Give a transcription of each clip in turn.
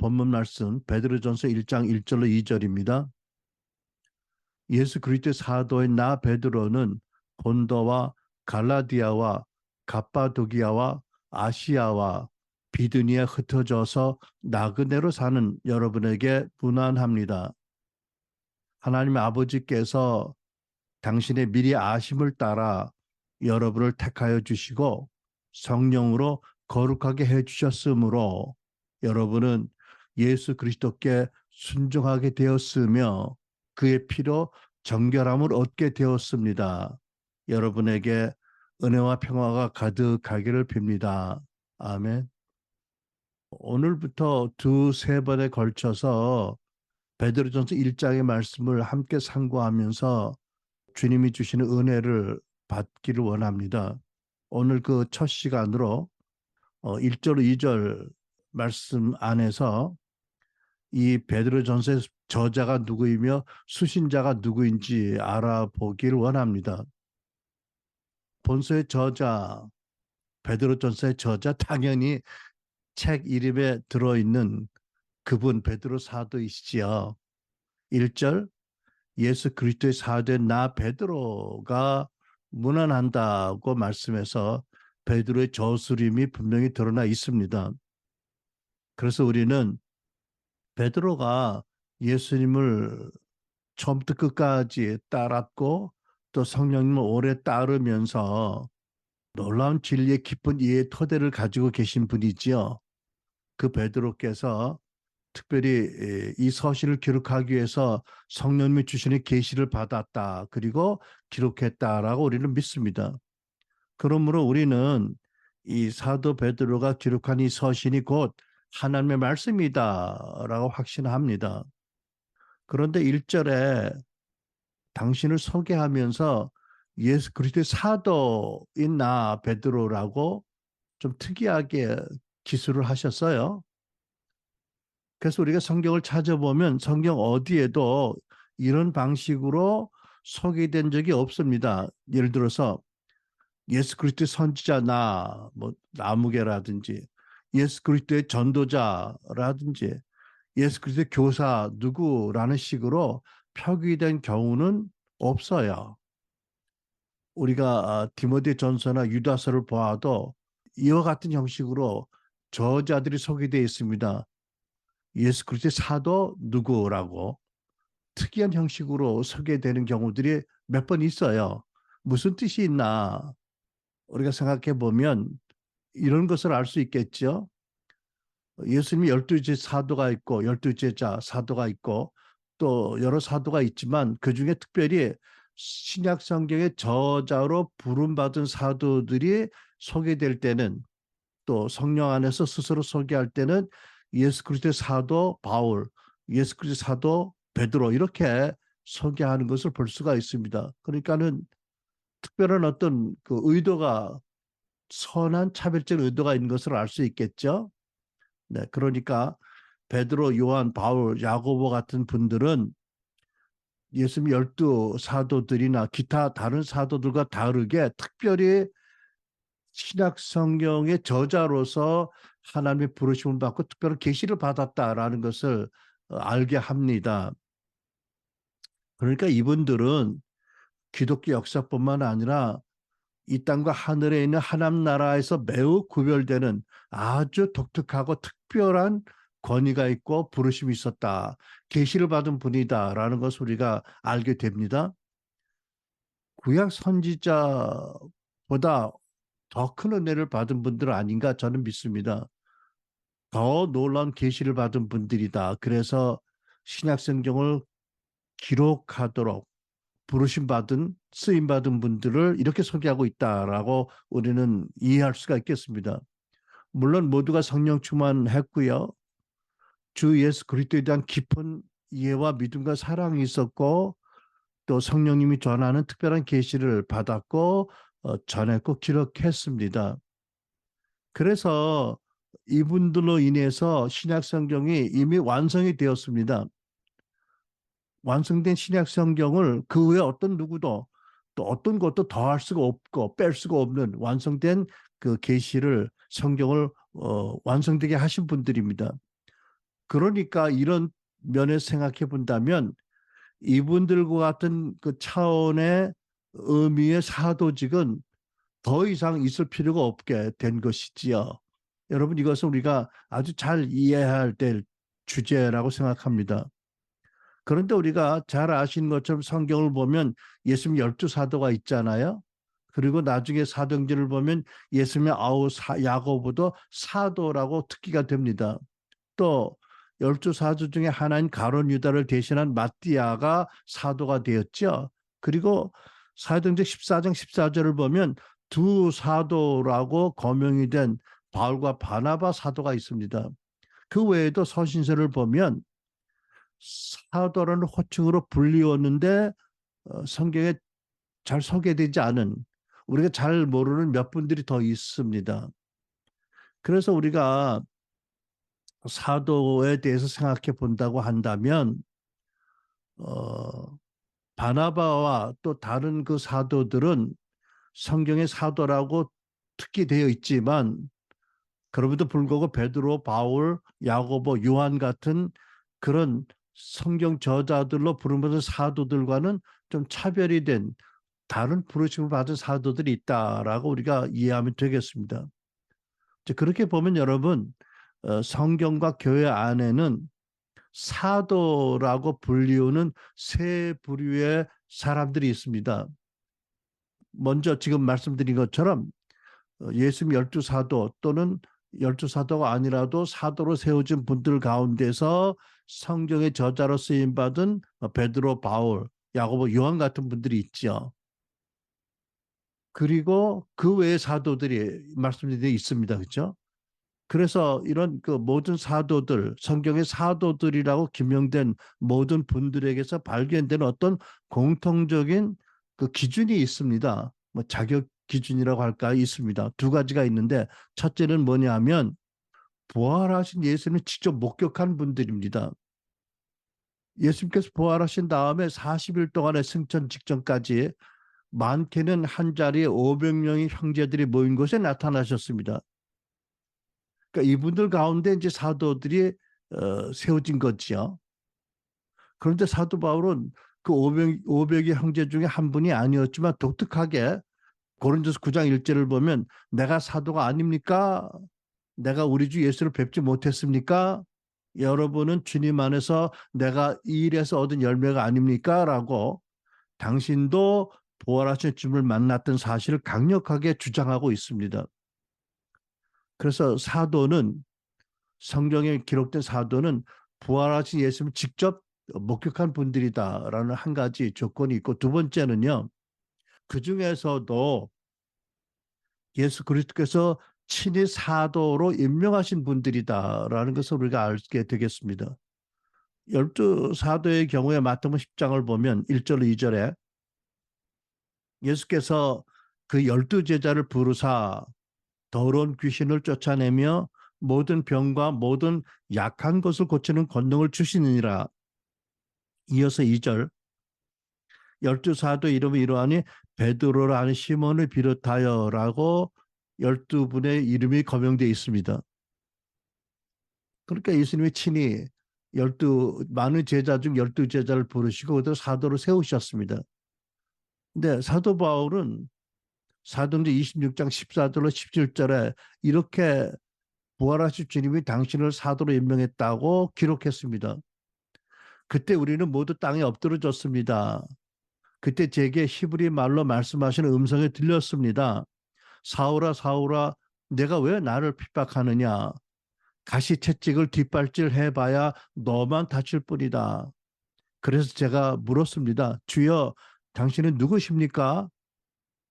본문 말씀 베드로전서 1장 1절로 2절입니다. 예수 그리스도의 사도인 나 베드로는 본도와 갈라디아와 갑바도기아와 아시아와 비두니에 흩어져서 나그네로 사는 여러분에게 문안합니다. 하나님 아버지께서 당신의 미리 아심을 따라 여러분을 택하여 주시고 성령으로 거룩하게 해주셨으므로 여러분은 예수 그리스도께 순종하게 되었으며 그의 피로 정결함을 얻게 되었습니다. 여러분에게 은혜와 평화가 가득하기를 빕니다. 아멘. 오늘부터 두세 번에 걸쳐서 베드로전서 1장의 말씀을 함께 상고하면서 주님이 주시는 은혜를 받기를 원합니다. 오늘 그 첫 시간으로 1절 2절 말씀 안에서 이 베드로전서의 저자가 누구이며 수신자가 누구인지 알아보기를 원합니다. 본서의 저자, 베드로전서의 저자, 당연히 책 이름에 들어있는 그분 베드로 사도이시지요. 1절 예수 그리스도의 사도인 나 베드로가 문안한다고 말씀해서 베드로의 저술임이 분명히 드러나 있습니다. 그래서 우리는 베드로가 예수님을 처음부터 끝까지 따랐고 또 성령님을 오래 따르면서 놀라운 진리의 깊은 이해의 토대를 가지고 계신 분이지요. 그 베드로께서 특별히 이 서신을 기록하기 위해서 성령님이 주시는 계시를 받았다. 그리고 기록했다라고 우리는 믿습니다. 그러므로 우리는 이 사도 베드로가 기록한 이 서신이 곧 하나님의 말씀이다라고 확신합니다. 그런데 1절에 당신을 소개하면서 예수 그리스도의 사도인 나 베드로라고 좀 특이하게 기술을 하셨어요. 그래서 우리가 성경을 찾아보면 성경 어디에도 이런 방식으로 소개된 적이 없습니다. 예를 들어서 예수 그리스도의 선지자 뭐 나무개라든지 예수 그리스도의 전도자라든지 예수 그리스도의 교사 누구라는 식으로 표기된 경우는 없어요. 우리가 디모데 전서나 유다서를 보아도 이와 같은 형식으로 저자들이 소개되어 있습니다. 예수 그리스도의 사도 누구라고 특이한 형식으로 소개되는 경우들이 몇 번 있어요. 무슨 뜻이 있나 우리가 생각해 보면 이런 것을 알 수 있겠죠. 예수님이 12제 사도가 있고 12제자 사도가 있고 또 여러 사도가 있지만 그중에 특별히 신약 성경의 저자로 부름받은 사도들이 소개될 때는 또 성령 안에서 스스로 소개할 때는 예수 그리스도의 사도 바울, 예수 그리스도의 사도 베드로 이렇게 소개하는 것을 볼 수가 있습니다. 그러니까는 특별한 어떤 그 의도가 선한 차별적 의도가 있는 것을 알 수 있겠죠. 네, 그러니까 베드로, 요한, 바울, 야고보 같은 분들은 예수님 12 사도들이나 기타 다른 사도들과 다르게 특별히 신약 성경의 저자로서 하나님의 부르심을 받고 특별한 계시를 받았다라는 것을 알게 합니다. 그러니까 이분들은 기독교 역사뿐만 아니라 이 땅과 하늘에 있는 하나님 나라에서 매우 구별되는 아주 독특하고 특별한 권위가 있고 부르심이 있었다. 계시를 받은 분이다라는 것을 우리가 알게 됩니다. 구약 선지자보다 더 큰 은혜를 받은 분들은 아닌가 저는 믿습니다. 더 놀라운 계시를 받은 분들이다. 그래서 신약 성경을 기록하도록 부르심 받은 쓰임 받은 분들을 이렇게 소개하고 있다라고 우리는 이해할 수가 있겠습니다. 물론 모두가 성령 충만했고요. 주 예수 그리스도에 대한 깊은 이해와 믿음과 사랑이 있었고 또 성령님이 전하는 특별한 계시를 받았고 전했고 기록했습니다. 그래서 이분들로 인해서 신약 성경이 이미 완성이 되었습니다. 완성된 신약 성경을 그 외에 어떤 누구도 또 어떤 것도 더할 수가 없고 뺄 수가 없는 완성된 그 계시를 성경을 완성되게 하신 분들입니다. 그러니까 이런 면에서 생각해 본다면 이분들과 같은 그 차원의 의미의 사도직은 더 이상 있을 필요가 없게 된 것이지요. 여러분, 이것은 우리가 아주 잘 이해해야 될 주제라고 생각합니다. 그런데 우리가 잘 아시는 것처럼 성경을 보면 예수님 12사도가 있잖아요. 그리고 나중에 사도행전을 보면 예수님의 아우 야고보도 사도라고 특기가 됩니다. 또 12사도 중에 하나인 가룟 유다를 대신한 마띠아가 사도가 되었죠. 그리고 사도행전 14장 14절을 보면 두 사도라고 거명이 된 바울과 바나바 사도가 있습니다. 그 외에도 서신서를 보면 사도라는 호칭으로 불리웠는데 성경에 잘 소개되지 않은, 우리가 잘 모르는 몇 분들이 더 있습니다. 그래서 우리가 사도에 대해서 생각해 본다고 한다면 어, 바나바와 또 다른 그 사도들은 성경의 사도라고 특기되어 있지만 그럼에도 불구하고 베드로, 바울, 야고보, 요한 같은 그런 성경 저자들로 부르면서 사도들과는 좀 차별이 된 다른 부르심을 받은 사도들이 있다라고 우리가 이해하면 되겠습니다. 그렇게 보면 여러분, 성경과 교회 안에는 사도라고 불리우는 세 부류의 사람들이 있습니다. 먼저 지금 말씀드린 것처럼 예수님 12사도 또는 12사도가 아니라도 사도로 세워진 분들 가운데서 성경의 저자로 쓰임받은 베드로, 바울, 야고보, 요한 같은 분들이 있죠. 그리고 그 외의 사도들이 말씀드린 데 있습니다. 그렇죠? 그래서 이런 그 모든 사도들, 성경의 사도들이라고 기명된 모든 분들에게서 발견되는 어떤 공통적인 그 기준이 있습니다. 뭐 자격 기준이라고 할까 있습니다. 두 가지가 있는데 첫째는 뭐냐면 부활하신 예수님을 직접 목격한 분들입니다. 예수님께서 부활하신 다음에 40일 동안의 승천 직전까지 많게는 한 자리에 500명의 형제들이 모인 곳에 나타나셨습니다. 그러니까 이분들 가운데 이제 사도들이 세워진 거지요. 그런데 사도 바울은 그 500의 형제 중에 한 분이 아니었지만 독특하게 고린도서 9장 1절을 보면 내가 사도가 아닙니까? 내가 우리 주 예수를 뵙지 못했습니까? 여러분은 주님 안에서 내가 이 일에서 얻은 열매가 아닙니까? 라고 당신도 부활하신 주님을 만났던 사실을 강력하게 주장하고 있습니다. 그래서 사도는 성경에 기록된 사도는 부활하신 예수님을 직접 목격한 분들이다라는 한 가지 조건이 있고 두 번째는요. 그 중에서도 예수 그리스도께서 친히 사도로 임명하신 분들이다라는 것을 우리가 알게 되겠습니다. 12사도의 경우에 마태복음 10장을 보면 1절 2절에 예수께서 그 12제자를 부르사 더러운 귀신을 쫓아내며 모든 병과 모든 약한 것을 고치는 권능을 주시느니라. 이어서 2절 12사도 이름이 이러하니 베드로라 하는 시몬을 비롯하여라고 12분의 이름이 거명되어 있습니다. 그러니까 예수님이 친히 많은 제자 중 12제자를 부르시고 그들 사도로 세우셨습니다. 근데 사도 바울은 사도행전 26장 14절로 17절에 이렇게 부활하신 주님이 당신을 사도로 임명했다고 기록했습니다. 그때 우리는 모두 땅에 엎드러졌습니다. 그때 제게 히브리 말로 말씀하시는 음성이 들렸습니다. 사울아 사울아 내가 왜 나를 핍박하느냐. 가시채찍을 뒷발질 해봐야 너만 다칠 뿐이다. 그래서 제가 물었습니다. 주여 당신은 누구십니까?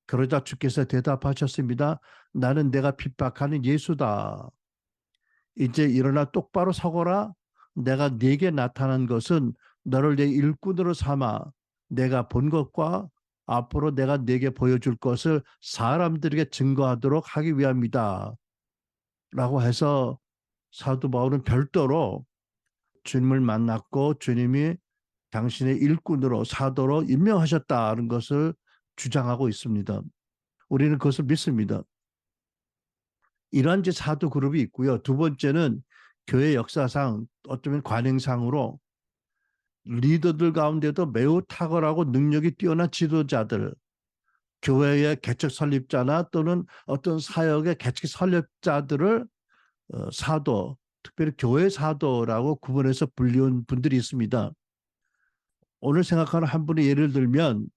그러자 주께서 대답하셨습니다. 나는 내가 핍박하는 예수다. 이제 일어나 똑바로 서거라. 내가 네게 나타난 것은 너를 내 일꾼으로 삼아 내가 본 것과 앞으로 내가 네게 보여줄 것을 사람들에게 증거하도록 하기 위함이다. 라고 해서 사도 바울은 별도로 주님을 만났고 주님이 당신의 일꾼으로 사도로 임명하셨다는 것을 주장하고 있습니다. 우리는 그것을 믿습니다. 이러한 이제 사도 그룹이 있고요. 두 번째는 교회 역사상 어쩌면 관행상으로 리더들 가운데도 매우 탁월하고 능력이 뛰어난 지도자들, 교회의 개척 설립자나 또는 어떤 사역의 개척 설립자들을 사도, 특별히 교회 사도라고 구분해서 불리운 분들이 있습니다. 오늘 생각하는 한 분의 예를 들면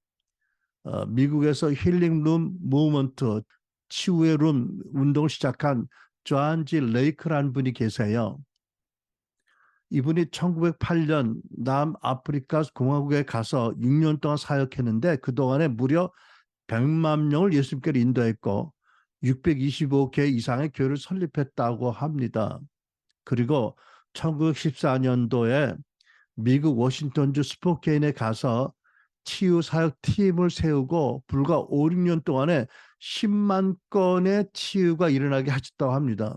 미국에서 힐링룸 무브먼트, 치유의 룸 운동을 시작한 조한지 레이크라는 분이 계세요. 이분이 1908년 남아프리카 공화국에 가서 6년 동안 사역했는데 그동안에 무려 100만 명을 예수님께로 인도했고 625개 이상의 교회를 설립했다고 합니다. 그리고 1914년도에 미국 워싱턴주 스포케인에 가서 치유 사역 팀을 세우고 불과 5, 6년 동안에 10만 건의 치유가 일어나게 하셨다고 합니다.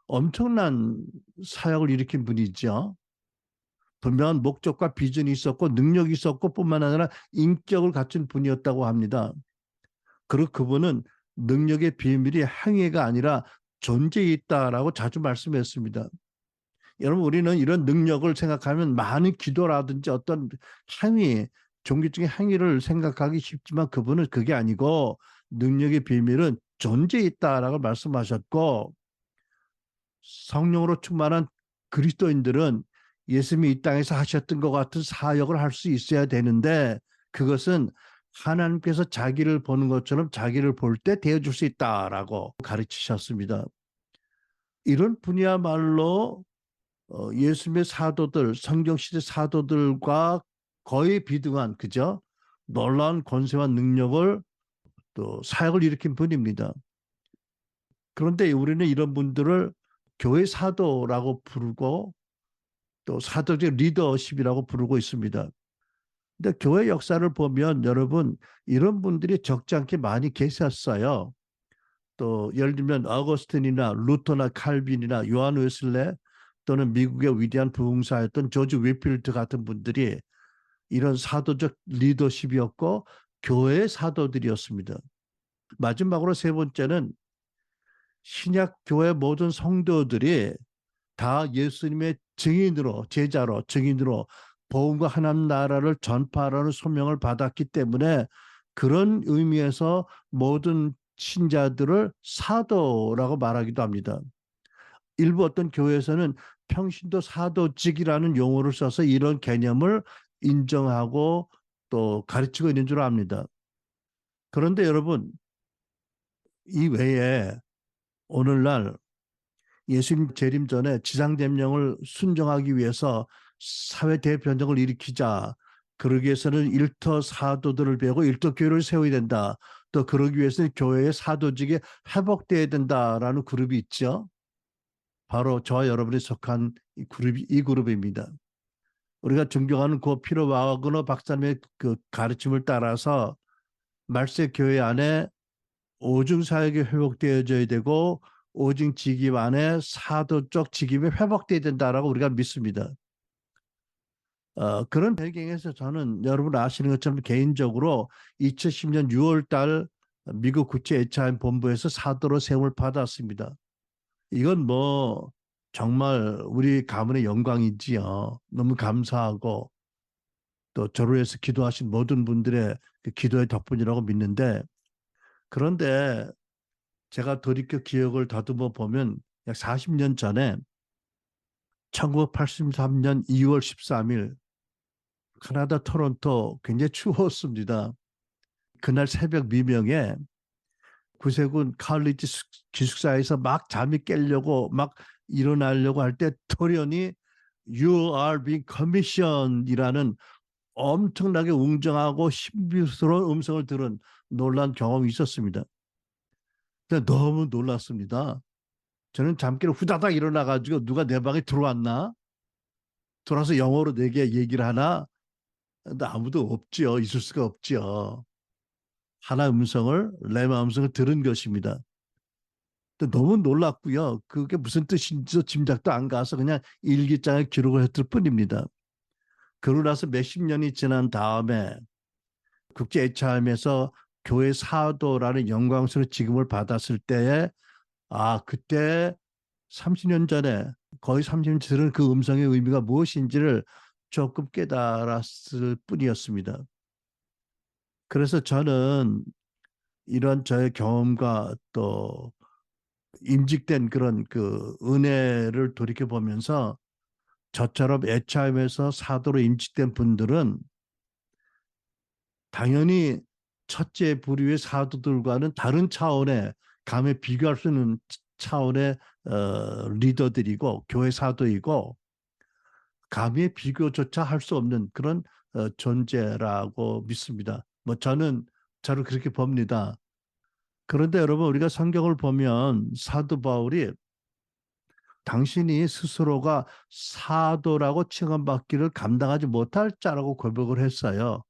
엄청난 사역을 일으킨 분이죠. 분명한 목적과 비전이 있었고 능력이 있었고 뿐만 아니라 인격을 갖춘 분이었다고 합니다. 그리고 그분은 능력의 비밀이 행위가 아니라 존재에 있다라고 자주 말씀했습니다. 여러분 우리는 이런 능력을 생각하면 많은 기도라든지 어떤 행위, 종교적인 행위를 생각하기 쉽지만 그분은 그게 아니고 능력의 비밀은 존재에 있다라고 말씀하셨고 성령으로 충만한 그리스도인들은 예수님이 이 땅에서 하셨던 것 같은 사역을 할 수 있어야 되는데 그것은 하나님께서 자기를 보는 것처럼 자기를 볼 때 되어줄 수 있다라고 가르치셨습니다. 이런 분이야말로 예수님의 사도들, 성경시대 사도들과 거의 비등한 그죠? 놀라운 권세와 능력을 또 사역을 일으킨 분입니다. 그런데 우리는 이런 분들을 교회 사도라고 부르고 또 사도적 리더십이라고 부르고 있습니다. 근데 교회 역사를 보면 여러분 이런 분들이 적지 않게 많이 계셨어요. 또 예를 들면 어거스틴이나 루터나 칼빈이나 요한 웨슬레 또는 미국의 위대한 부흥사였던 조지 위필드 같은 분들이 이런 사도적 리더십이었고 교회의 사도들이었습니다. 마지막으로 세 번째는 신약 교회 모든 성도들이 다 예수님의 증인으로 제자로 증인으로 복음과 하나님 나라를 전파하라는 소명을 받았기 때문에 그런 의미에서 모든 신자들을 사도라고 말하기도 합니다. 일부 어떤 교회에서는 평신도 사도직이라는 용어를 써서 이런 개념을 인정하고 또 가르치고 있는 줄 압니다. 그런데 여러분 이 외에 오늘날 예수님 재림 전에 지상됨령을 순종하기 위해서 사회 대변정을 일으키자 그러기 위해서는 일터 사도들을 배우고 일터 교회를 세워야 된다. 또 그러기 위해서는 교회의 사도직이 회복돼야 된다라는 그룹이 있죠. 바로 저와 여러분이 속한 이 그룹입니다. 우리가 존경하는 고 피로 와그너 박사님의 그 가르침을 따라서 말세 교회 안에 오중 사역이 회복되어져야 되고 오중 직임 안에 사도적 직임이 회복돼야 된다라고 우리가 믿습니다. 그런 배경에서 저는 여러분 아시는 것처럼 개인적으로 2010년 6월 달 미국 국제 HIM 본부에서 사도로 세움을 받았습니다. 이건 뭐 정말 우리 가문의 영광이지요. 너무 감사하고 또 저를 위해서 기도하신 모든 분들의 그 기도의 덕분이라고 믿는데 그런데 제가 돌이켜 기억을 다듬어 보면 약 40년 전에 1983년 2월 13일 캐나다 토론토 굉장히 추웠습니다. 그날 새벽 미명에 구세군 칼리지 기숙사에서 막 잠이 깨려고 막 일어나려고 할 때 돌연히 You are being commissioned이라는 엄청나게 웅장하고 신비스러운 음성을 들은 놀란 경험이 있었습니다. 근데 너무 놀랐습니다. 저는 잠결에 후다닥 일어나가지고 누가 내 방에 들어왔나? 들어와서 영어로 내게 얘기를 하나? 근데 아무도 없지요. 있을 수가 없지요. 하나 음성을 내 음성을 들은 것입니다. 너무 놀랐고요. 그게 무슨 뜻인지 짐작도 안 가서 그냥 일기장에 기록을 했을 뿐입니다. 그러고 나서 몇십 년이 지난 다음에 국제 HRM에서 교회 사도라는 영광스러운 직임을 받았을 때에 그때 30년 전에 거의 30년 들은 그 음성의 의미가 무엇인지를 조금 깨달았을 뿐이었습니다. 그래서 저는 이런 저의 경험과 또 임직된 그런 그 은혜를 돌이켜 보면서 저처럼 애차임에서 사도로 임직된 분들은 당연히 첫째 부류의 사도들과는 다른 차원의 감히 비교할 수 있는 차원의 리더들이고 교회 사도이고 감히 비교조차 할 수 없는 그런 존재라고 믿습니다. 뭐 저는 그렇게 봅니다. 그런데 여러분 우리가 성경을 보면 사도 바울이 당신이 스스로가 사도라고 칭함받기를 감당하지 못할 자라고 고백을 했어요.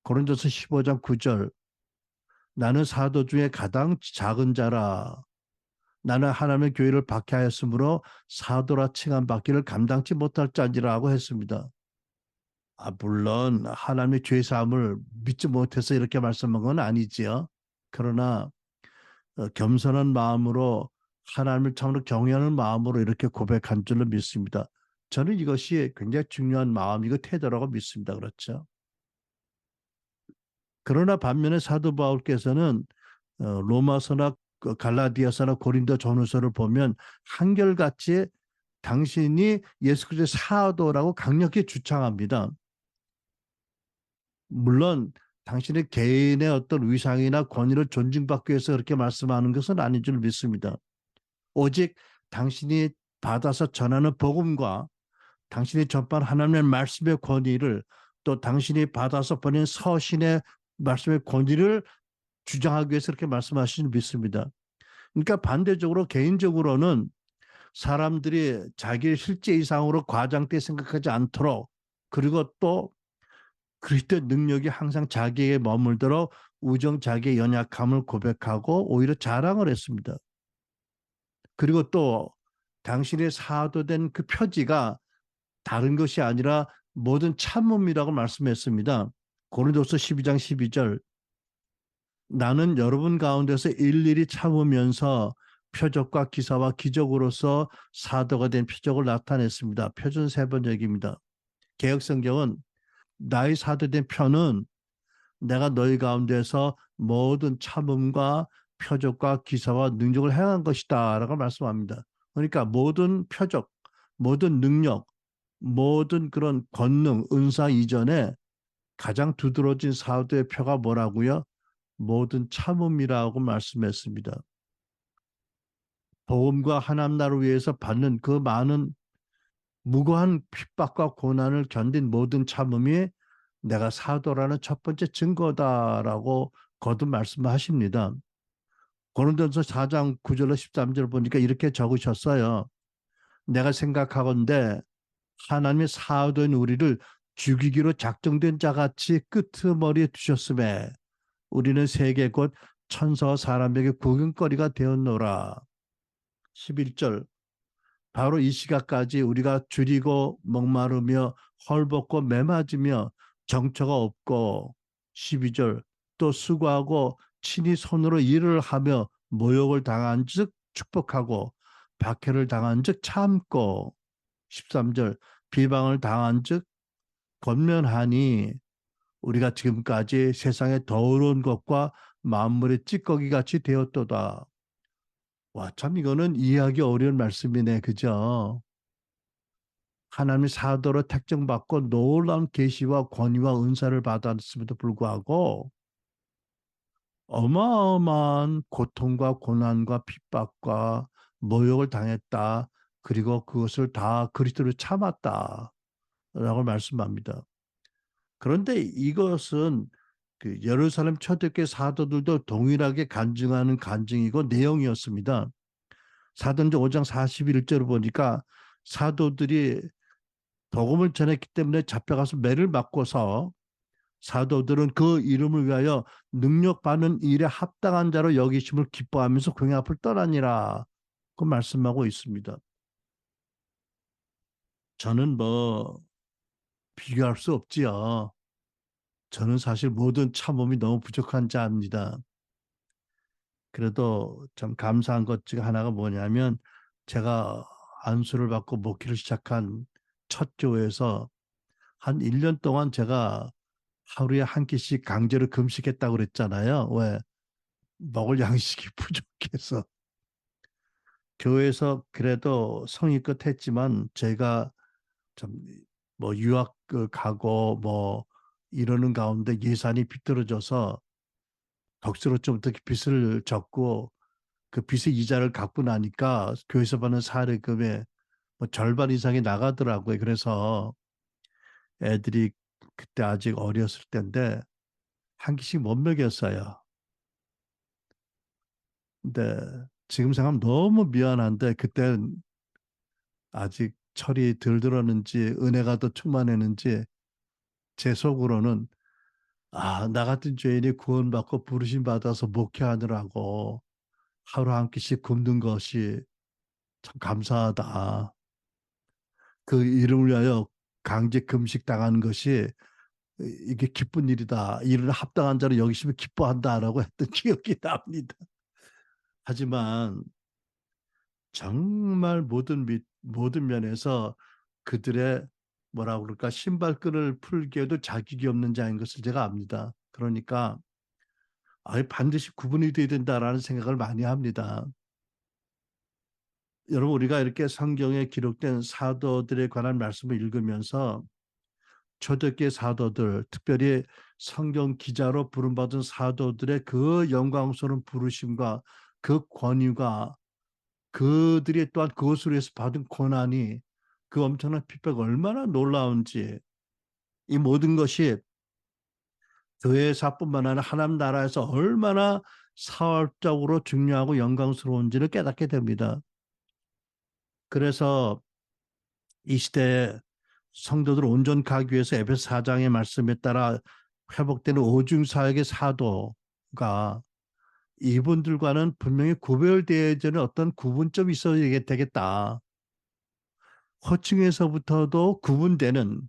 고린도서 15장 9절 나는 사도 중에 가장 작은 자라. 나는 하나님의 교회를 박해하였으므로 사도라 칭함받기를 감당치 못할 자니라고 했습니다. 물론 하나님의 죄 사함을 믿지 못해서 이렇게 말씀한 건 아니지요. 그러나 겸손한 마음으로 하나님을 참으로 경외하는 마음으로 이렇게 고백한 줄로 믿습니다. 저는 이것이 굉장히 중요한 마음이고 태도라고 믿습니다. 그렇죠. 그러나 반면에 사도 바울께서는 로마서나 갈라디아서나 고린도 전후서를 보면 한결같이 당신이 예수 그리스도의 사도라고 강력히 주창합니다. 물론 당신의 개인의 어떤 위상이나 권위를 존중받기 위해서 그렇게 말씀하는 것은 아닌 줄 믿습니다. 오직 당신이 받아서 전하는 복음과 당신이 전파한 하나님의 말씀의 권위를 또 당신이 받아서 보낸 서신의 말씀의 권위를 주장하기 위해서 그렇게 말씀하시는 믿습니다. 그러니까 반대적으로 개인적으로는 사람들이 자기의 실제 이상으로 과장돼 생각하지 않도록 그리고 또 그리스도의 능력이 항상 자기에게 머물도록 우정 자기의 연약함을 고백하고 오히려 자랑을 했습니다. 그리고 또 당신의 사도된 그 표지가 다른 것이 아니라 모든 참음이라고 말씀했습니다. 고린도서 12장 12절 나는 여러분 가운데서 일일이 참으면서 표적과 기사와 기적으로서 사도가 된 표적을 나타냈습니다. 표준 3번역입니다. 개혁성경은 나의 사도된 표는 내가 너희 가운데서 모든 참음과 표적과 기사와 능력을 행한 것이다 라고 말씀합니다. 그러니까 모든 표적, 모든 능력, 모든 그런 권능, 은사 이전에 가장 두드러진 사도의 표가 뭐라고요? 모든 참음이라고 말씀했습니다. 복음과 하나님 나라를 위해서 받는 그 많은 무고한 핍박과 고난을 견딘 모든 참음이 내가 사도라는 첫 번째 증거다라고 거듭 말씀하십니다. 고린도전서 4장 9절로 13절 보니까 이렇게 적으셨어요. 내가 생각하건대 하나님의 사도인 우리를 죽이기로 작정된 자같이 끄트머리에 두셨음에 우리는 세계 곧 천사와 사람에게 구경거리가 되었노라. 11절 바로 이 시각까지 우리가 줄이고 목마르며 헐벗고 매맞으며 정처가 없고 12절 또 수고하고 친히 손으로 일을 하며 모욕을 당한 즉 축복하고 박해를 당한 즉 참고 13절 비방을 당한 즉 권면하니 우리가 지금까지 세상의 더러운 것과 만물의 찌꺼기 같이 되었도다. 와, 참 이거는 이해하기 어려운 말씀이네. 그죠? 하나님의 사도로 택정받고 놀라운 계시와 권위와 은사를 받았음에도 불구하고 어마어마한 고통과 고난과 핍박과 모욕을 당했다. 그리고 그것을 다 그리스도로 참았다. 라고 말씀합니다. 그런데 이것은 그 예루살렘 초대교회 사도들도 동일하게 간증하는 간증이고 내용이었습니다. 사도행전 5장 41절을 보니까 사도들이 복음을 전했기 때문에 잡혀가서 매를 맞고서 사도들은 그 이름을 위하여 능력받는 일에 합당한 자로 여기심을 기뻐하면서 공의 앞을 떠나니라 그 말씀하고 있습니다. 저는 뭐 비교할 수 없지요. 저는 사실 모든 참음이 너무 부족한 자입니다. 그래도 참 감사한 것 중 하나가 뭐냐면 제가 안수를 받고 목회를 시작한 첫 교회에서 한 1년 동안 제가 하루에 한 끼씩 강제로 금식했다고 그랬잖아요. 왜? 먹을 양식이 부족해서. 교회에서 그래도 성의껏 했지만 제가 좀 뭐 유학을 가고 뭐 이러는 가운데 예산이 비뚤어져서 덕수로 좀 어떻게 빚을 졌고 그 빚의 이자를 갚고 나니까 교회에서 받는 사례금의 뭐 절반 이상이 나가더라고요. 그래서 애들이 그때 아직 어렸을 때인데 한 끼씩 못 먹였어요. 근데 지금 생각하면 너무 미안한데 그땐 아직 철이 덜 들었는지 은혜가 더 충만했는지 제 속으로는 나 같은 죄인이 구원받고 부르심 받아서 목회하느라고 하루 한 끼씩 굶는 것이 참 감사하다. 그 이름을 위하여 강제 금식 당하는 것이 이게 기쁜 일이다. 이를 합당한 자로 여기시면 기뻐한다라고 했던 기억이 납니다. 하지만 정말 모든 면에서 그들의 뭐라 그럴까 신발끈을 풀기에도 자격이 없는 자인 것을 제가 압니다. 그러니까 반드시 구분이 돼야 된다라는 생각을 많이 합니다. 여러분 우리가 이렇게 성경에 기록된 사도들에 관한 말씀을 읽으면서 초대교회 사도들, 특별히 성경 기자로 부름받은 사도들의 그 영광스러운 부르심과 그 권위가 그들이 또한 그것으로 해서 받은 고난이 그 엄청난 핍박 얼마나 놀라운지 이 모든 것이 교회사뿐만 아니라 하나님 나라에서 얼마나 사활적으로 중요하고 영광스러운지를 깨닫게 됩니다. 그래서 이 시대에 성도들 온전히 가기 위해서 에베소 4장의 말씀에 따라 회복되는 오중사역의 사도가 이분들과는 분명히 구별되어지는 어떤 구분점이 있어야 되겠다. 호칭에서부터도 구분되는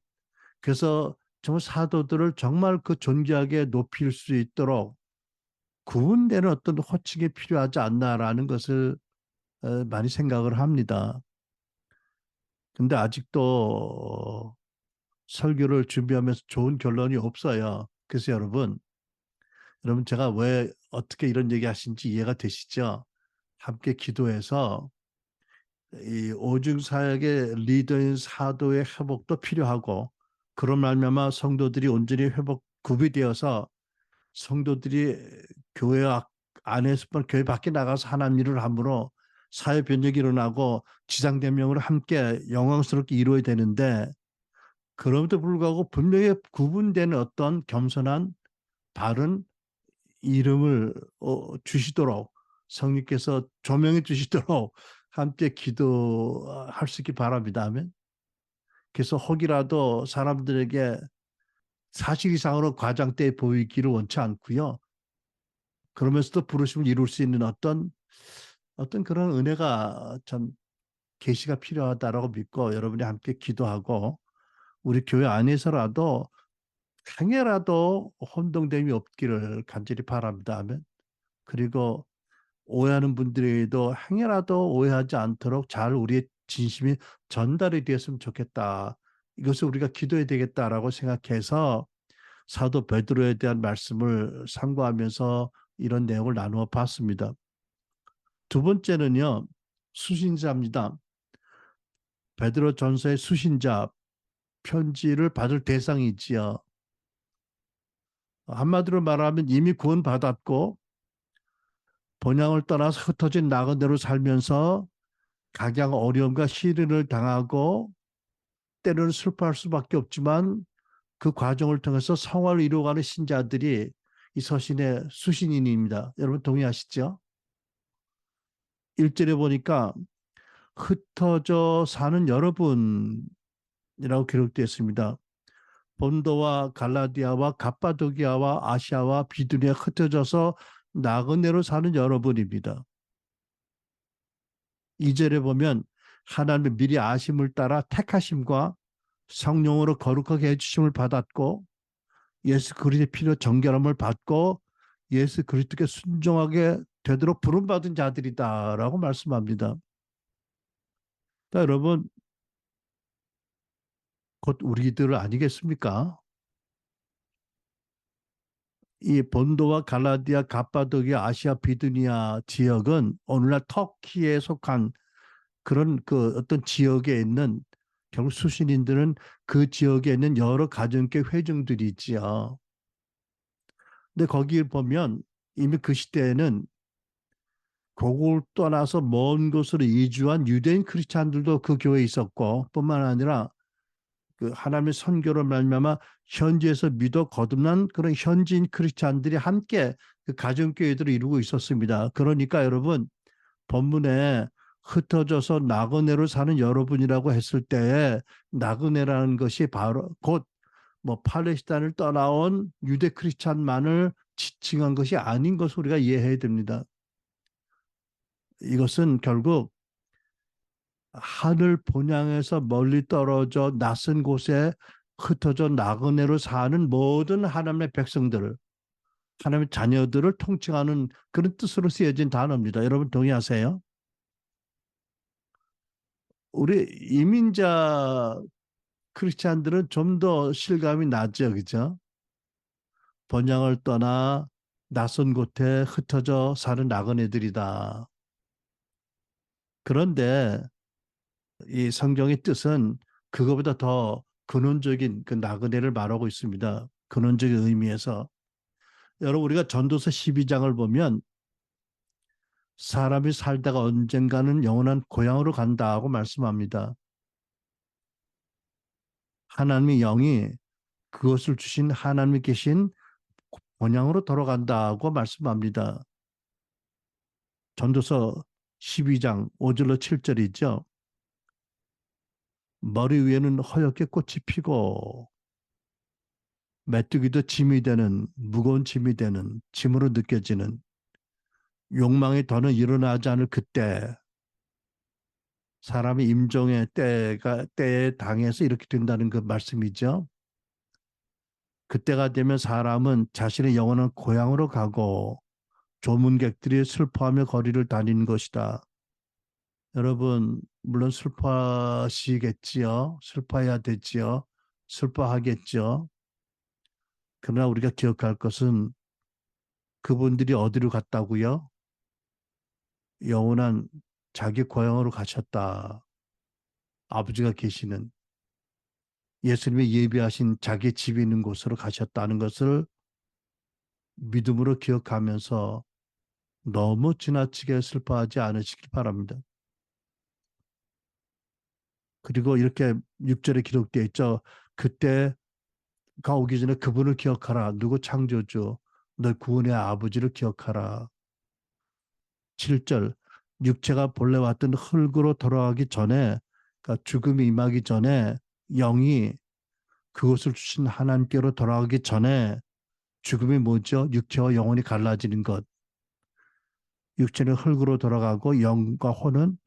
그래서 정말 사도들을 정말 그 존귀하게 높일 수 있도록 구분되는 어떤 호칭이 필요하지 않나라는 것을 많이 생각을 합니다. 근데 아직도 설교를 준비하면서 좋은 결론이 없어요. 그래서 여러분 제가 왜 어떻게 이런 얘기 하신지 이해가 되시죠? 함께 기도해서 이 오중 사역의 리더인 사도의 회복도 필요하고 그런 말미암아 성도들이 온전히 회복 구비되어서 성도들이 교회 안에서뿐 교회 밖에 나가서 하나님 일을 함으로 사회 변혁이 일어나고 지상대명으로 함께 영광스럽게 이루어야 되는데 그럼에도 불구하고 분명히 구분되는 어떤 겸손한 바른 이름을 주시도록 성령께서 조명해 주시도록 함께 기도할 수 있기 바랍니다. 아멘. 그래서 혹이라도 사람들에게 사실 이상으로 과장돼 보이기를 원치 않고요. 그러면서도 부르심을 이룰 수 있는 어떤 그런 은혜가 참 계시가 필요하다라고 믿고 여러분이 함께 기도하고 우리 교회 안에서라도 행여라도 혼동됨이 없기를 간절히 바랍니다. 아멘. 그리고 오해하는 분들에게도 행여라도 오해하지 않도록 잘 우리의 진심이 전달이 되었으면 좋겠다. 이것을 우리가 기도해야 되겠다라고 생각해서 사도 베드로에 대한 말씀을 상고하면서 이런 내용을 나누어 봤습니다. 두 번째는요. 수신자입니다. 베드로 전서의 수신자 편지를 받을 대상이지요. 한마디로 말하면 이미 구원받았고 본향을 떠나서 흩어진 나그네로 살면서 각양 어려움과 시련을 당하고 때로는 슬퍼할 수밖에 없지만 그 과정을 통해서 성화를 이루어가는 신자들이 이 서신의 수신인입니다. 여러분 동의하시죠? 1절에 보니까 흩어져 사는 여러분이라고 기록되어 있습니다. 본도와 갈라디아와 갑바도기아와 아시아와 비두니아 흩어져서 나그네로 사는 여러분입니다. 2절에 보면 하나님의 미리 아심을 따라 택하심과 성령으로 거룩하게 해주심을 받았고 예수 그리스도의 피로 정결함을 받고 예수 그리스도께 순종하게 되도록 부름받은 자들이다라고 말씀합니다. 그러니까 여러분, 곧 우리들 아니겠습니까? 이 본도와 갈라디아, 갑바도기아, 아시아 비두니아 지역은 오늘날 터키에 속한 그런 그 어떤 지역에 있는 결국 수신인들은 그 지역에 있는 여러 가정교 회중들이 있지요. 근데 거기 보면 이미 그 시대에는 고국을 떠나서 먼 곳으로 이주한 유대인 크리스찬들도 그 교회에 있었고 뿐만 아니라 그 하나님의 선교로 말미암아 현지에서 믿어 거듭난 그런 현지인 크리스찬들이 함께 그 가정교회들을 이루고 있었습니다. 그러니까 여러분 본문에 흩어져서 나그네로 사는 여러분이라고 했을 때에 나그네라는 것이 바로 곧 뭐 팔레스타인을 떠나온 유대 크리스찬만을 지칭한 것이 아닌 것을 우리가 이해해야 됩니다. 이것은 결국 하늘 본향에서 멀리 떨어져 낯선 곳에 흩어져 나그네로 사는 모든 하나님의 백성들을 하나님의 자녀들을 통칭하는 그런 뜻으로 쓰여진 단어입니다. 여러분 동의하세요? 우리 이민자 크리스찬들은 좀 더 실감이 나죠, 그죠? 본향을 떠나 낯선 곳에 흩어져 사는 나그네들이다. 그런데 이 성경의 뜻은 그거보다 더 근원적인 그 나그네를 말하고 있습니다. 근원적인 의미에서. 여러분 우리가 전도서 12장을 보면 사람이 살다가 언젠가는 영원한 고향으로 간다고 말씀합니다. 하나님의 영이 그것을 주신 하나님이 계신 본향으로 돌아간다고 말씀합니다. 전도서 12장 5절로 7절이죠. 머리 위에는 허옇게 꽃이 피고 메뚜기도 짐이 되는 무거운 짐이 되는 짐으로 느껴지는 욕망이 더는 일어나지 않을 그때 사람이 임종의 때에 당해서 이렇게 된다는 그 말씀이죠. 그때가 되면 사람은 자신의 영원한 고향으로 가고 조문객들이 슬퍼하며 거리를 다니는 것이다. 여러분 물론 슬퍼하시겠지요. 슬퍼해야 되지요. 슬퍼하겠죠. 그러나 우리가 기억할 것은 그분들이 어디로 갔다고요? 영원한 자기 고향으로 가셨다. 아버지가 계시는 예수님이 예비하신 자기 집이 있는 곳으로 가셨다는 것을 믿음으로 기억하면서 너무 지나치게 슬퍼하지 않으시길 바랍니다. 그리고 이렇게 6절에 기록되어 있죠. 그때가 오기 전에 그분을 기억하라. 누구 창조주, 너 구원의 아버지를 기억하라. 7절 육체가 본래 왔던 흙으로 돌아가기 전에 그러니까 죽음이 임하기 전에 영이 그것을 주신 하나님께로 돌아가기 전에 죽음이 뭐죠? 육체와 영혼이 갈라지는 것. 육체는 흙으로 돌아가고 영과 혼은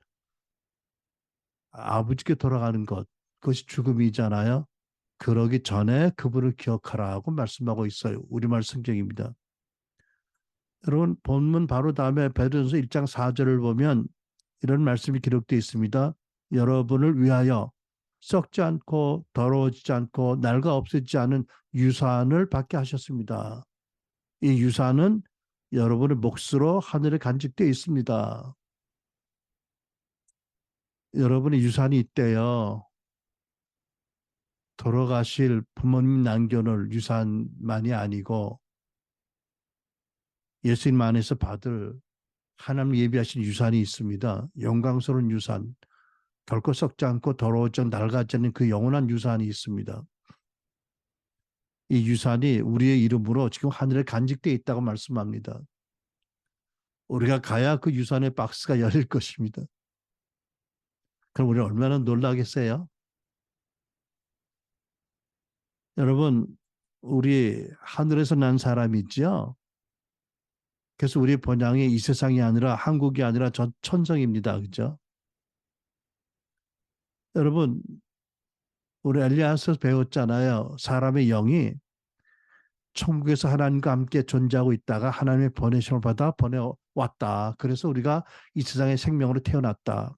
아버지께 돌아가는 것. 그것이 죽음이잖아요. 그러기 전에 그분을 기억하라고 말씀하고 있어요. 우리말 성경입니다. 여러분 본문 바로 다음에 베드로전서 1장 4절을 보면 이런 말씀이 기록되어 있습니다. 여러분을 위하여 썩지 않고 더러워지지 않고 낡아 없어지지 않은 유산을 받게 하셨습니다. 이 유산은 여러분의 몫으로 하늘에 간직되어 있습니다. 여러분의 유산이 있대요. 돌아가실 부모님 남겨놓을 유산만이 아니고 예수님 안에서 받을 하나님 예비하신 유산이 있습니다. 영광스러운 유산, 결코 썩지 않고 더러워지 낡아지 않는 그 영원한 유산이 있습니다. 이 유산이 우리의 이름으로 지금 하늘에 간직되어 있다고 말씀합니다. 우리가 가야 그 유산의 박스가 열릴 것입니다. 그럼 우리 얼마나 놀라겠어요? 여러분, 우리 하늘에서 난 사람이죠. 그래서 우리 본향이 이 세상이 아니라 한국이 아니라 저 천성입니다. 그죠? 여러분, 우리 엘리야서 배웠잖아요. 사람의 영이 천국에서 하나님과 함께 존재하고 있다가 하나님의 보내심을 받아 보내왔다. 그래서 우리가 이 세상의 생명으로 태어났다.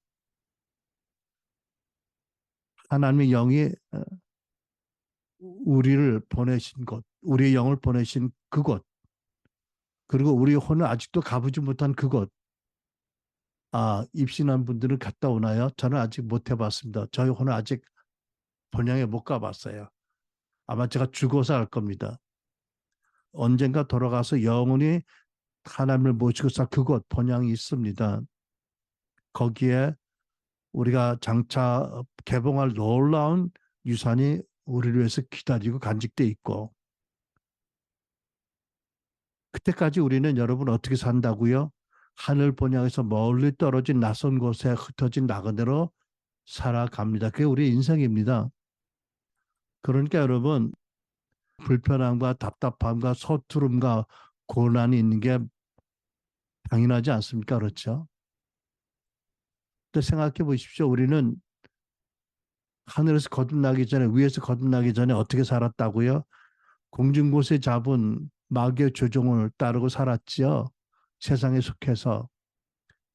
하나님의 영이 우리를 보내신 곳, 우리의 영을 보내신 그곳, 그리고 우리 혼을 아직도 가보지 못한 그곳. 아, 입신한 분들은 갔다 오나요? 저는 아직 못 해봤습니다. 저희 혼은 아직 본향에 못 가봤어요. 아마 제가 죽어서 알 겁니다. 언젠가 돌아가서 영원히 하나님을 모시고 살 그곳 본향이 있습니다. 거기에 우리가 장차 개봉할 놀라운 유산이 우리를 위해서 기다리고 간직돼 있고, 그때까지 우리는 여러분 어떻게 산다고요? 하늘 본향에서 멀리 떨어진 낯선 곳에 흩어진 나그네로 살아갑니다. 그게 우리 인생입니다. 그러니까 여러분, 불편함과 답답함과 서투름과 고난이 있는 게 당연하지 않습니까? 그렇죠? 근데 생각해 보십시오. 우리는 하늘에서 거듭나기 전에, 위에서 거듭나기 전에 어떻게 살았다고요? 공중곳에 잡은 마귀의 조종을 따르고 살았지요. 세상에 속해서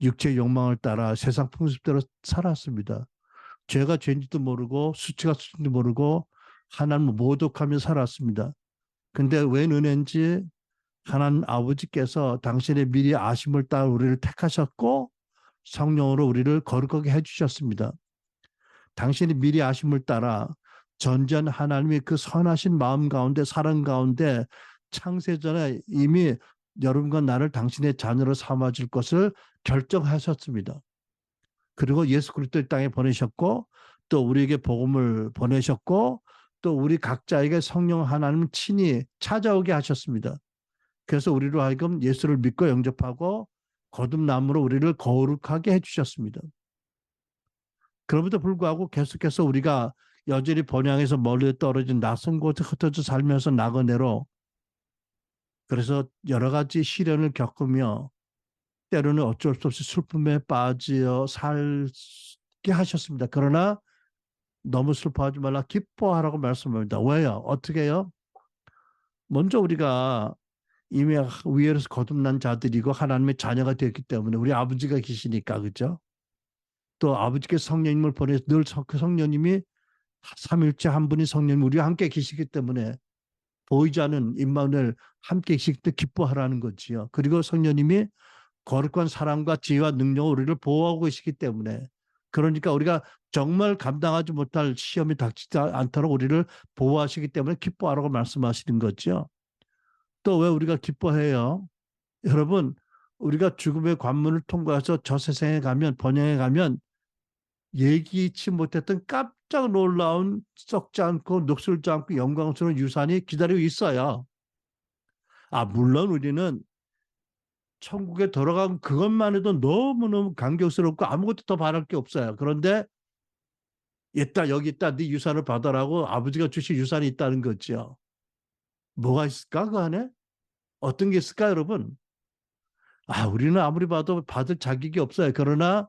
육체의 욕망을 따라 세상 풍습대로 살았습니다. 죄가 죄인지도 모르고 수치가 수치인지도 모르고 하나님을 모독하며 살았습니다. 근데 웬 은혜인지 하나님 아버지께서 당신의 미리 아심을 따라 우리를 택하셨고 성령으로 우리를 거룩하게 해주셨습니다. 당신이 미리 아심을 따라 전전 하나님의 그 선하신 마음 가운데 사랑 가운데 창세전에 이미 여러분과 나를 당신의 자녀로 삼아줄 것을 결정하셨습니다. 그리고 예수 그리스도의 땅에 보내셨고 또 우리에게 복음을 보내셨고 또 우리 각자에게 성령 하나님 친히 찾아오게 하셨습니다. 그래서 우리로 하여금 예수를 믿고 영접하고 거듭남으로 우리를 거룩하게 해주셨습니다. 그럼에도 불구하고 계속해서 우리가 여전히 본향에서 멀리 떨어진 낯선 곳에 흩어져 살면서 나그네로 그래서 여러 가지 시련을 겪으며 때로는 어쩔 수 없이 슬픔에 빠져 살게 하셨습니다. 그러나 너무 슬퍼하지 말라 기뻐하라고 말씀합니다. 왜요? 어떻게 해요? 먼저 우리가 이미 위에서 거듭난 자들이고 하나님의 자녀가 되었기 때문에 우리 아버지가 계시니까 그죠? 또 아버지께 성령님을 보내서 늘 그 성령님이 삼일째 한 분이 성령님 우리와 함께 계시기 때문에 보이지 않는 임마누엘 함께 계시기 때 기뻐하라는 거지요. 그리고 성령님이 거룩한 사랑과 지혜와 능력으로 우리를 보호하고 계시기 때문에 그러니까 우리가 정말 감당하지 못할 시험이 닥치지 않도록 우리를 보호하시기 때문에 기뻐하라고 말씀하시는 거죠. 또 왜 우리가 기뻐해요? 여러분 우리가 죽음의 관문을 통과해서 저 세상에 가면 번영에 가면 예기치 못했던 깜짝 놀라운 썩지 않고 녹슬지 않고 영광스러운 유산이 기다리고 있어요. 아 물론 우리는 천국에 들어간 그것만 해도 너무너무 감격스럽고 아무것도 더 바랄 게 없어요. 그런데 있다 여기 있다 네 유산을 받아라고 아버지가 주신 유산이 있다는 거죠. 뭐가 있을까 그 안에? 어떤 게 있을까 여러분? 아 우리는 아무리 봐도 받을 자격이 없어요. 그러나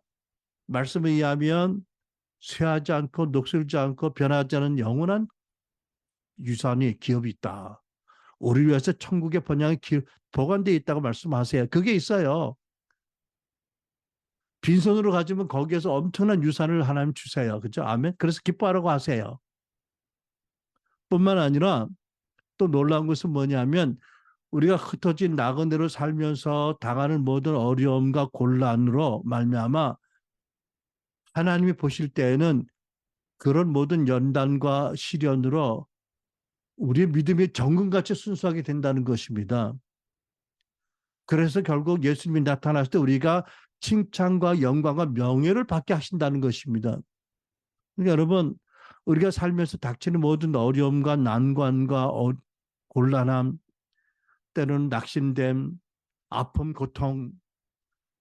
말씀에 의하면 쇠하지 않고 녹슬지 않고 변하지 않은 영원한 유산이 기업이 있다. 우리를 위해서 천국의 번영이 보관되어 있다고 말씀하세요. 그게 있어요. 빈손으로 가지면 거기에서 엄청난 유산을 하나님 주세요. 그죠? 아멘. 그래서 기뻐하라고 하세요. 뿐만 아니라 또 놀라운 것은 뭐냐면 우리가 흩어진 나그네로 살면서 당하는 모든 어려움과 곤란으로 말미암아 하나님이 보실 때에는 그런 모든 연단과 시련으로 우리의 믿음이 정금같이 순수하게 된다는 것입니다. 그래서 결국 예수님이 나타났을 때 우리가 칭찬과 영광과 명예를 받게 하신다는 것입니다. 그러니까 여러분 우리가 살면서 닥치는 모든 어려움과 난관과 곤란함, 때로는 낙심됨, 아픔, 고통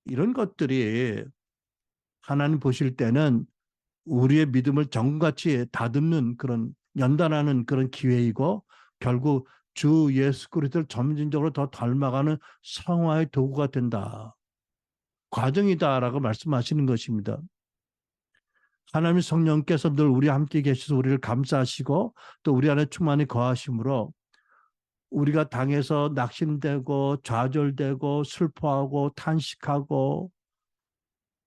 이런 것들이 하나님 보실 때는 우리의 믿음을 정같이 다듬는 그런 연단하는 그런 기회이고 결국 주 예수 그리스도를 점진적으로 더 닮아가는 성화의 도구가 된다. 과정이다라고 말씀하시는 것입니다. 하나님의 성령께서 늘 우리 함께 계셔서 우리를 감싸시고 또 우리 안에 충만히 거하심으로 우리가 당해서 낙심되고 좌절되고 슬퍼하고 탄식하고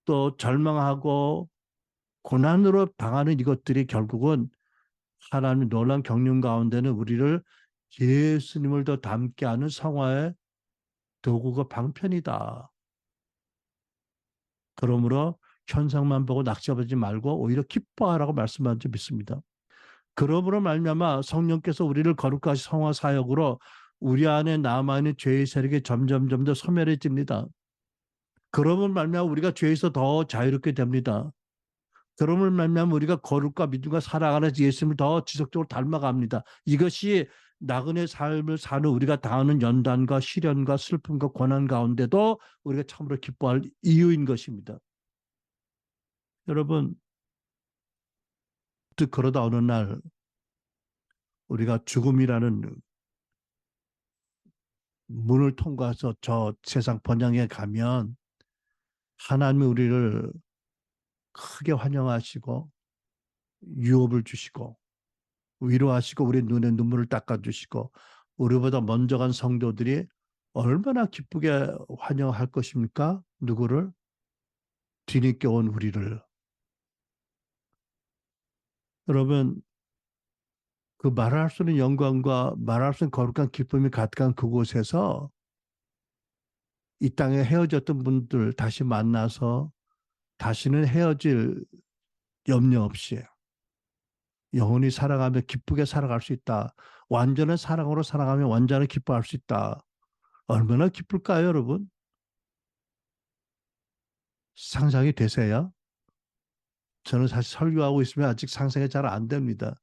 또 절망하고 고난으로 당하는 이것들이 결국은 하나님의 놀라운 경륜 가운데는 우리를 예수님을 더 닮게 하는 성화의 도구가 방편이다. 그러므로 현상만 보고 낙심하지 말고 오히려 기뻐하라고 말씀한 줄 믿습니다. 그러므로 말미암아 성령께서 우리를 거룩하신 성화 사역으로 우리 안에 남아있는 죄의 세력이 점점 더 소멸해집니다. 그러므로 말미암아 우리가 죄에서 더 자유롭게 됩니다. 그러므로 말미암아 우리가 거룩과 믿음과 사랑하는 예수님을 더 지속적으로 닮아갑니다. 이것이 나그네 삶을 사는 우리가 당하는 연단과 시련과 슬픔과 고난 가운데도 우리가 참으로 기뻐할 이유인 것입니다. 여러분, 그러다 어느 날 우리가 죽음이라는 문을 통과해서 저 세상 번영에 가면 하나님이 우리를 크게 환영하시고 유업을 주시고 위로하시고 우리 눈에 눈물을 닦아주시고 우리보다 먼저 간 성도들이 얼마나 기쁘게 환영할 것입니까? 누구를? 뒤늦게 온 우리를. 여러분, 그 말할 수 없는 영광과 말할 수 없는 거룩한 기쁨이 가득한 그곳에서 이 땅에 헤어졌던 분들 다시 만나서 다시는 헤어질 염려 없이 영원히 살아가며 기쁘게 살아갈 수 있다. 완전한 사랑으로 살아가며 완전히 기뻐할 수 있다. 얼마나 기쁠까요, 여러분? 상상이 되세요? 저는 사실 설교하고 있으면 아직 상상이 잘 안 됩니다.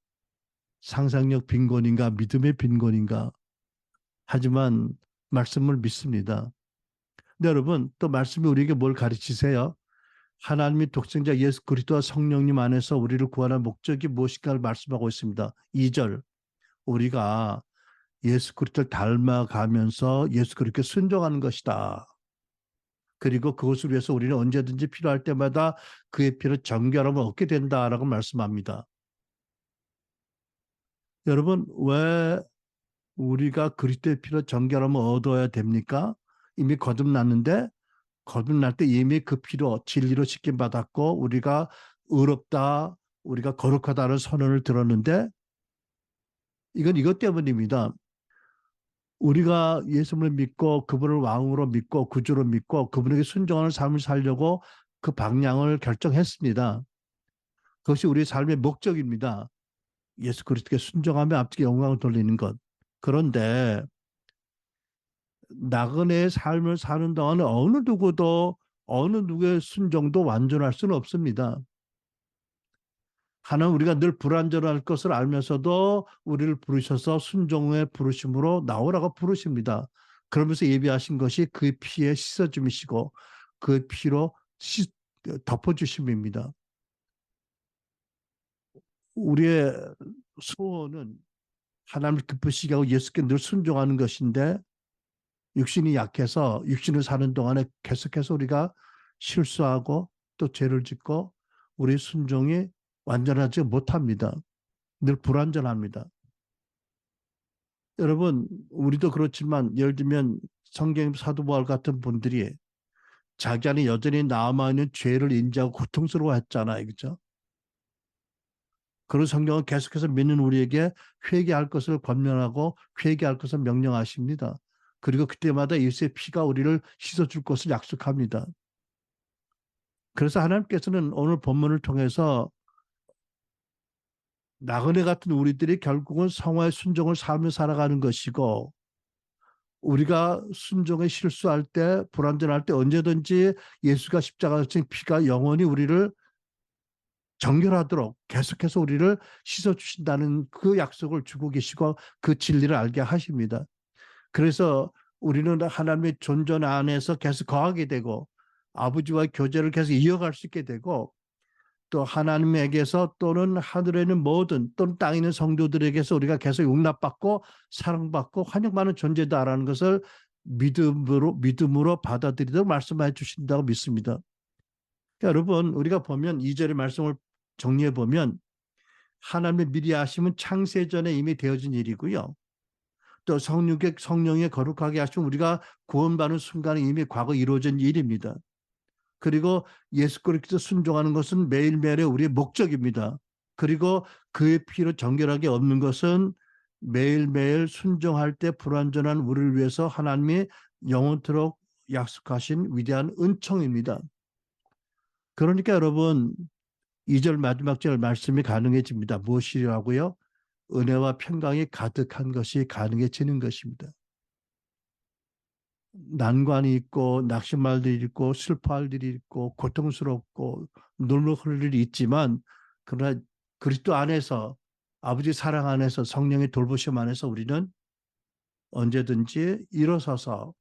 상상력 빈곤인가, 믿음의 빈곤인가. 하지만 말씀을 믿습니다. 근데 여러분, 또 말씀이 우리에게 뭘 가르치세요? 하나님의 독생자 예수 그리스도와 성령님 안에서 우리를 구원할 목적이 무엇인가를 말씀하고 있습니다. 2절, 우리가 예수 그리스도를 닮아가면서 예수 그리스도께 순종하는 것이다. 그리고 그것을 위해서 우리는 언제든지 필요할 때마다 그의 피로 정결함을 얻게 된다라고 말씀합니다. 여러분, 왜 우리가 그리스도의 피로 정결함을 얻어야 됩니까? 이미 거듭났는데 거듭날 때 이미 그 피로 진리로 씻김 받았고 우리가 의롭다, 우리가 거룩하다는 선언을 들었는데 이건 이것 때문입니다. 우리가 예수님을 믿고 그분을 왕으로 믿고 구주로 믿고 그분에게 순종하는 삶을 살려고 그 방향을 결정했습니다. 그것이 우리 삶의 목적입니다. 예수 그리스도께 순종하며 앞뒤에 영광을 돌리는 것. 그런데 나그네의 삶을 사는 동안은 어느 누구도 어느 누구의 순종도 완전할 수는 없습니다. 하나님 우리가 늘 불완전할 것을 알면서도 우리를 부르셔서 순종의 부르심으로 나오라고 부르십니다. 그러면서 예비하신 것이 그의 피에 씻어줌이시고 그의 피로 덮어주심입니다. 우리의 소원은 하나님을 기쁘시게 하고 예수께 늘 순종하는 것인데 육신이 약해서 육신을 사는 동안에 계속해서 우리가 실수하고 또 죄를 짓고 우리 순종이 완전하지 못합니다. 늘 불완전합니다. 여러분, 우리도 그렇지만 예를 들면 성경 사도 바울 같은 분들이 자기 안에 여전히 남아있는 죄를 인지하고 고통스러워했잖아요. 그렇죠? 그런 성경은 계속해서 믿는 우리에게 회개할 것을 권면하고 회개할 것을 명령하십니다. 그리고 그때마다 예수의 피가 우리를 씻어줄 것을 약속합니다. 그래서 하나님께서는 오늘 본문을 통해서 나그네 같은 우리들이 결국은 성화의 순종을 삶을 살아가는 것이고 우리가 순종에 실수할 때 불완전할 때 언제든지 예수가 십자가에 진 피가 영원히 우리를 정결하도록 계속해서 우리를 씻어주신다는 그 약속을 주고 계시고 그 진리를 알게 하십니다. 그래서 우리는 하나님의 존전 안에서 계속 거하게 되고 아버지와의 교제를 계속 이어갈 수 있게 되고 또 하나님에게서 또는 하늘에 있는 모든 또는 땅에 있는 성도들에게서 우리가 계속 용납받고 사랑받고 환영받는 존재다라는 것을 믿음으로 받아들이도록 말씀해 주신다고 믿습니다. 그러니까 여러분 우리가 보면 2절의 말씀을 정리해 보면 하나님의 미리 하심은 창세전에 이미 되어진 일이고요. 또 성령의 거룩하게 하시면 우리가 구원받는 순간에 이미 과거 이루어진 일입니다. 그리고 예수 그리스도 순종하는 것은 매일매일의 우리의 목적입니다. 그리고 그의 피로 정결하게 없는 것은 매일매일 순종할 때 불완전한 우리를 위해서 하나님이 영원토록 약속하신 위대한 은총입니다. 그러니까 여러분 2절 마지막 절 말씀이 가능해집니다. 무엇이라고요? 은혜와 평강이 가득한 것이 가능해지는 것입니다. 난관이 있고 낙심할 일이 있고 슬퍼할 일이 있고 고통스럽고 눈물 흘릴 일이 있지만 그러나 그리스도 안에서 아버지 사랑 안에서 성령의 돌보심 안에서 우리는 언제든지 일어서서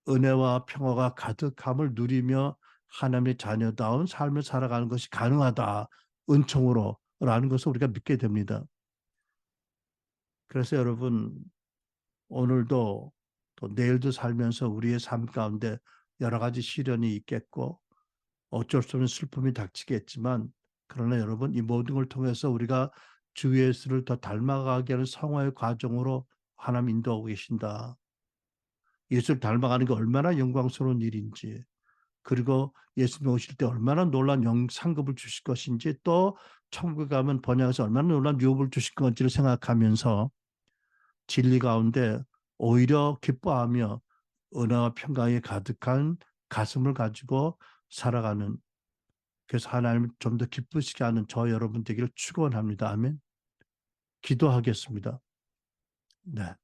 은혜와 평화가 가득함을 누리며 하나님의 자녀다운 삶을 살아가는 것이 가능하다. 은총으로 라는 것을 우리가 믿게 됩니다. 그래서 여러분 오늘도 또 내일도 살면서 우리의 삶 가운데 여러 가지 시련이 있겠고 어쩔 수 없는 슬픔이 닥치겠지만 그러나 여러분 이 모든 걸 통해서 우리가 주 예수를 더 닮아가게 하는 성화의 과정으로 하나님 인도하고 계신다. 예수를 닮아가는 게 얼마나 영광스러운 일인지 그리고 예수님 오실 때 얼마나 놀라운 상급을 주실 것인지 또 천국에 가면 번영에서 얼마나 놀라운 유업을 주실 건지를 생각하면서 진리 가운데 오히려 기뻐하며 은혜와 평강이 가득한 가슴을 가지고 살아가는 그래서 하나님을 좀 더 기쁘시게 하는 저 여러분 되기를 축원합니다. 아멘. 기도하겠습니다. 네.